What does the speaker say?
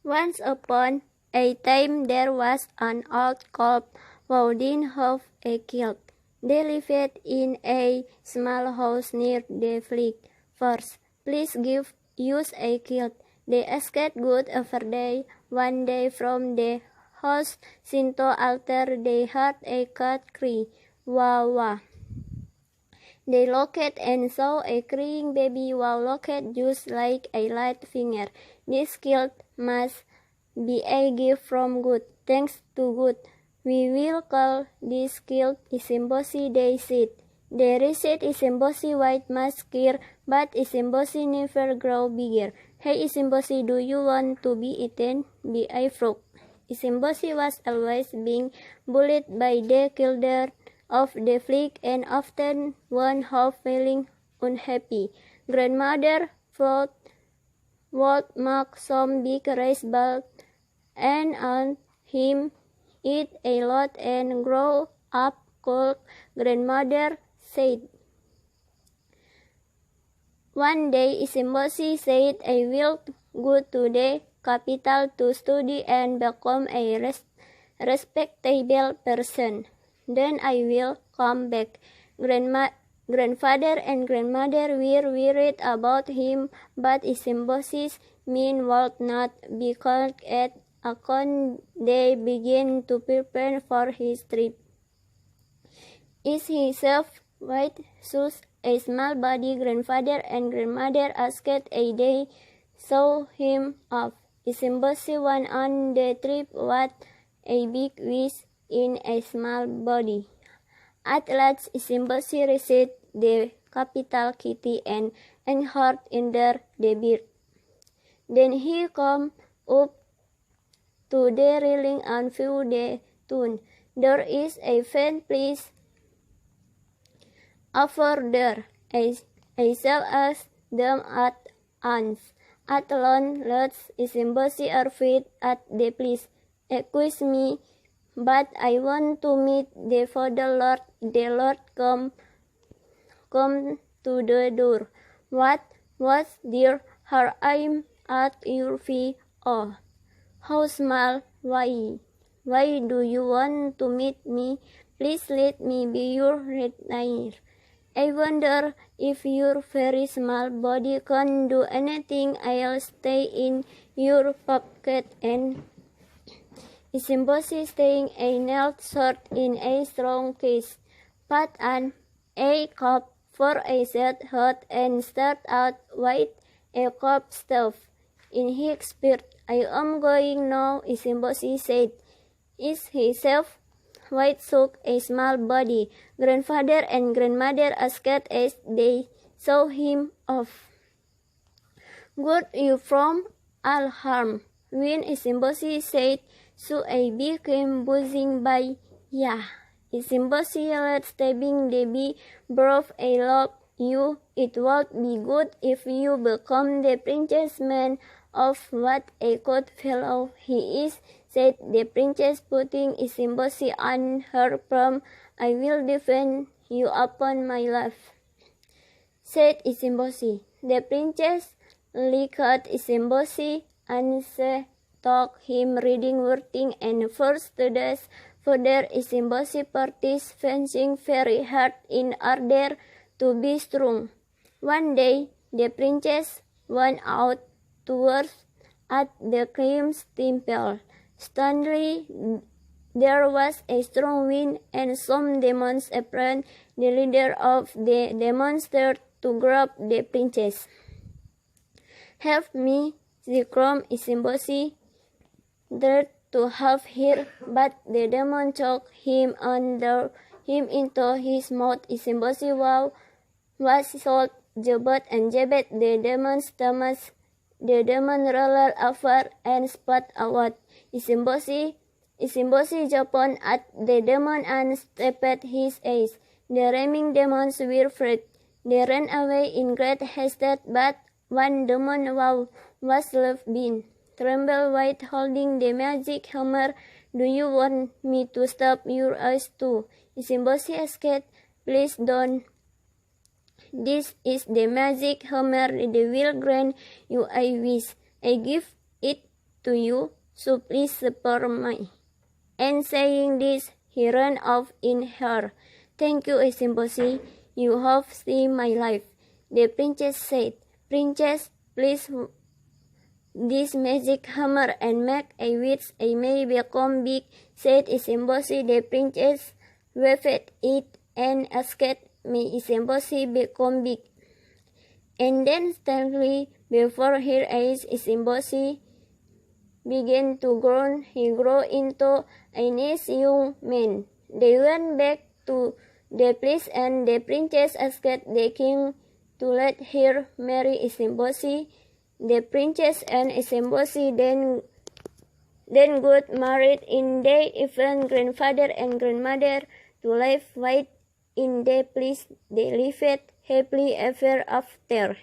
Once upon a time there was an old couple who didn't have a child. They lived in a small house near the lake. First, please give us a child, they asked God every day. One day from the house Shinto altar they heard a cat cry, "Wah wah." They looked and saw a crying baby who looked just like a light finger. This child must be a gift from God. Thanks to God, we will call this child Isimbosi, they said. They raised Isimbosi white masker, but Isimbosi never grew bigger. Hey Isimbosi, do you want to be eaten by a frog? Isimbosi was always being bullied by the children of the fleet and often went home feeling unhappy. Grandmother thought would make some big rice ball and him eat a lot and grow up cold, grandmother said. One day Isimbosi said, I will go to the capital to study and become a respectable person. Then I will come back. Grandfather and grandmother were worried about him, but Isimbosi's mind would not be called at account. They began to prepare for his trip. Is he safe? White shoes, a small body, grandfather and grandmother asked as they saw him off. Isimbosi went on the trip with a big wish in a small body. At last, Isimbosi reached the capital city and anchored under the bridge. Then he came up to the railing and viewed the town. There is a faint place over there. I shall ask them at once. At long last, Isimbosi arrived at the place. Excuse me, but I want to meet the Father Lord. The Lord come to the door. What was dear? Her I at your feet. Oh, how small. Why do you want to meet me? Please let me be your retainer. I wonder if your very small body can do anything. I'll stay in your pocket and Isimbosi staying a knelt short in a strong kiss, pat on a cup for a set hot and start out with a cup stuff. In his spirit, I am going now, Isimbosi said. Is he safe? White shook a small body. Grandfather and grandmother asked as they saw him off. Good you from all harm. When Isimbosi said, so I became buzzing by, yeah. Isimbosi yelled, stabbing the bee, broke a log. You, it would be good if you become the princess man of what a good fellow he is, said the princess, putting Isimbosi on her palm. I will defend you upon my life, said Isimbosi. The princess looked at Isimbosi and said, taught him reading, writing, and first studies. Further, Isimbosi practiced fencing very hard in order to be strong. One day, the princess went out to work at the king's temple. Suddenly, there was a strong wind, and some demons appeared. The leader of the demons started to grab the princess. Help me, she cried. Isimbosi tried to help her, but the demon choked him and drew him into his mouth. Isimbosi was shot, jabbed and jabbed the demon's stomach. The demon rolled over and spat out. Isimbosi jumped at the demon and stabbed his eyes. The remaining demons were afraid. They ran away in great haste, but one demon was left behind. Tremble White, holding the magic hammer. Do you want me to stop your eyes too? Isimbosi asked. Please don't. This is the magic hammer. It will grant you a wish. I give it to you, so please spare me. And saying this, he ran off in her. Thank you, Isimbosi, you have saved my life. The princess said, Princess, please this magic hammer and make a wish I may become big, said Isimbosi. The princess waved it and asked, may Isimbosi become big? And then suddenly, before her eyes, Isimbosi began to grow. He grew into a nice young man. They went back to the place, and the princess asked the king to let her marry Isimbosi. The princess and Isimbosi then got married, and they even grandfather and grandmother to live right in the place. They lived happily ever after.